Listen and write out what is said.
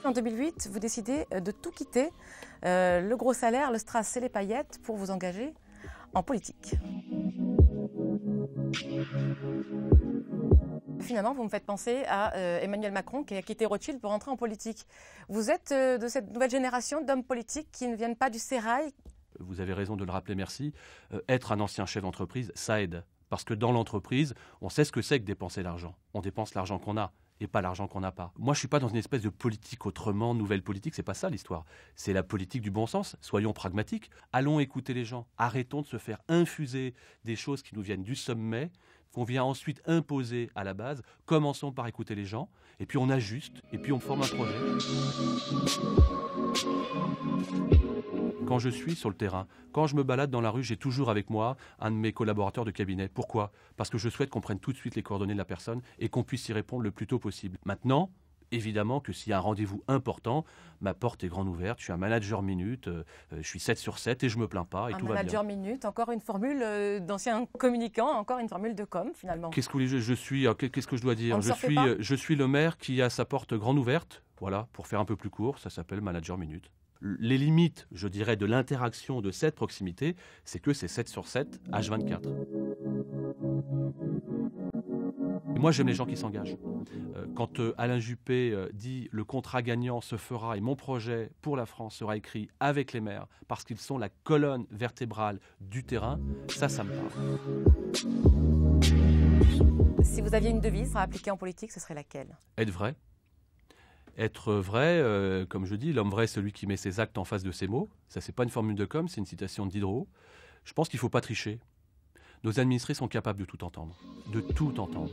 En 2008, vous décidez de tout quitter, le gros salaire, le strass et les paillettes, pour vous engager en politique. Finalement, vous me faites penser à Emmanuel Macron qui a quitté Rothschild pour entrer en politique. Vous êtes de cette nouvelle génération d'hommes politiques qui ne viennent pas du sérail. Vous avez raison de le rappeler, merci. Être un ancien chef d'entreprise, ça aide. Parce que dans l'entreprise, on sait ce que c'est que dépenser l'argent. On dépense l'argent qu'on a et pas l'argent qu'on n'a pas. Moi, je ne suis pas dans une espèce de politique autrement, nouvelle politique, c'est pas ça l'histoire. C'est la politique du bon sens. Soyons pragmatiques. Allons écouter les gens. Arrêtons de se faire infuser des choses qui nous viennent du sommet, qu'on vient ensuite imposer à la base. Commençons par écouter les gens, et puis on ajuste, et puis on forme un projet. Quand je suis sur le terrain, quand je me balade dans la rue, j'ai toujours avec moi un de mes collaborateurs de cabinet. Pourquoi ? Parce que je souhaite qu'on prenne tout de suite les coordonnées de la personne et qu'on puisse y répondre le plus tôt possible. Maintenant, évidemment que s'il y a un rendez-vous important, ma porte est grande ouverte, je suis un manager minute, je suis 7 sur 7 et je me plains pas et tout va bien. Un manager minute, encore une formule d'ancien communicant, encore une formule de com finalement. Qu'est-ce que je dois dire ? Je suis le maire qui a sa porte grande ouverte, voilà, pour faire un peu plus court, ça s'appelle manager minute. Les limites, je dirais, de l'interaction de cette proximité, c'est que c'est 7 sur 7, H24. Et moi, j'aime les gens qui s'engagent. Quand Alain Juppé dit « le contrat gagnant se fera et mon projet pour la France sera écrit avec les maires parce qu'ils sont la colonne vertébrale du terrain », ça me parle. Si vous aviez une devise à appliquer en politique, ce serait laquelle ? Être vrai. Être vrai, comme je dis, l'homme vrai, c'est celui qui met ses actes en face de ses mots. Ça, c'est pas une formule de com', c'est une citation de Diderot. Je pense qu'il faut pas tricher. Nos administrés sont capables de tout entendre. De tout entendre.